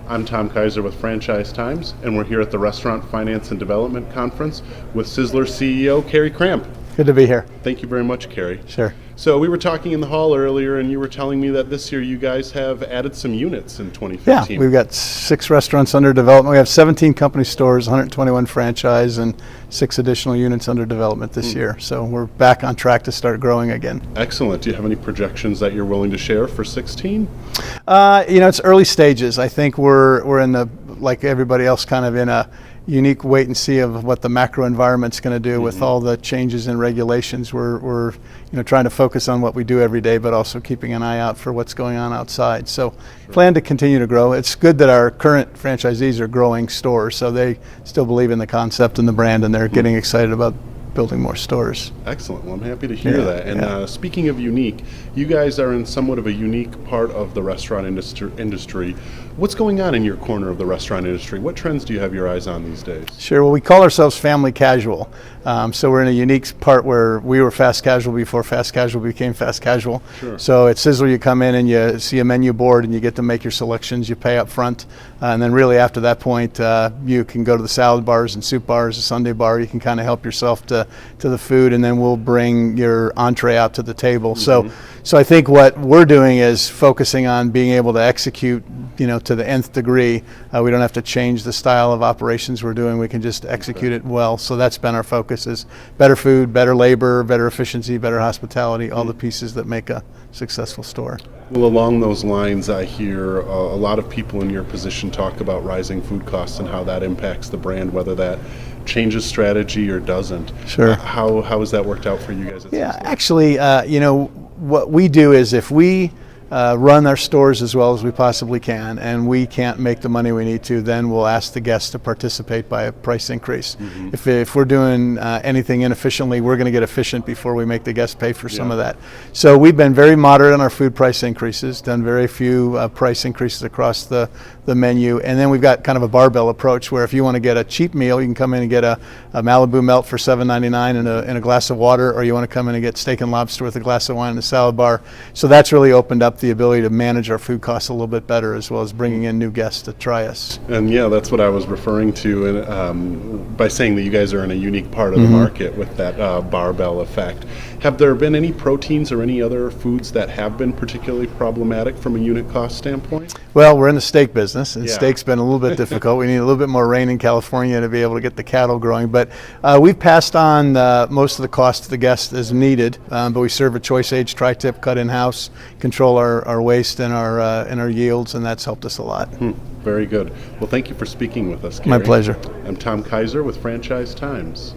I'm Tom Kaiser with Franchise Times, and we're here at the Restaurant Finance and Development Conference with Sizzler CEO Kerry Kramp. Good to be here. Thank you very much, Kerry. Sure. So we were talking in the hall earlier, and you were telling me that this year you guys have added some units in 2015. Yeah, we've got 6 restaurants under development. We have 17 company stores, 121 franchise, and 6 additional units under development this year. So we're back on track to start growing again. Excellent. Do you have any projections that you're willing to share for 16? It's early stages. I think we're in the, like everybody else, kind of in a unique wait and see of what the macro environment's going to do with all the changes in regulations. We're trying to focus on what we do every day, but also keeping an eye out for what's going on outside. So plan to continue to grow. It's good that our current franchisees are growing stores, so they still believe in the concept and the brand, and they're getting excited about building more stores. Excellent. Well, I'm happy to hear that. And speaking of unique, you guys are in somewhat of a unique part of the restaurant industry. What's going on in your corner of the restaurant industry? What trends do you have your eyes on these days? Sure. Well, we call ourselves family casual. So we're in a unique part where we were fast casual before fast casual became fast casual. Sure. So at Sizzler, you come in and you see a menu board and you get to make your selections. You pay up front. And then really after that point, you can go to the salad bars and soup bars, a Sunday bar. You can kind of help yourself to the food, and then we'll bring your entree out to the table. So I think what we're doing is focusing on being able to execute, to the nth degree. We don't have to change the style of operations we're doing. We can just execute it well. So that's been our focus: is better food, better labor, better efficiency, better hospitality, all the pieces that make a successful store. Well, along those lines, I hear a lot of people in your position talk about rising food costs and how that impacts the brand, whether that changes strategy or doesn't. Sure. How has that worked out for you guys at Sizzler? Actually, what we do is if we run our stores as well as we possibly can, and we can't make the money we need to, then we'll ask the guests to participate by a price increase. If we're doing anything inefficiently, we're going to get efficient before we make the guests pay for some of that. So we've been very moderate on our food price increases, done very few price increases across the menu, and then we've got kind of a barbell approach where if you want to get a cheap meal, you can come in and get a Malibu melt for $7.99 and a glass of water, or you want to come in and get steak and lobster with a glass of wine and a salad bar. So that's really opened up the ability to manage our food costs a little bit better, as well as bringing in new guests to try us. And that's what I was referring to, and by saying that you guys are in a unique part of the market with that barbell effect. Have there been any proteins or any other foods that have been particularly problematic from a unit cost standpoint? Well, we're in the steak business, and steak's been a little bit difficult. We need a little bit more rain in California to be able to get the cattle growing, but we've passed on most of the cost to the guests as needed, but we serve a choice age tri-tip cut in-house, control our waste and our yields, and that's helped us a lot. Very good. Well, thank you for speaking with us, Kerry. My pleasure. I'm Tom Kaiser with Franchise Times.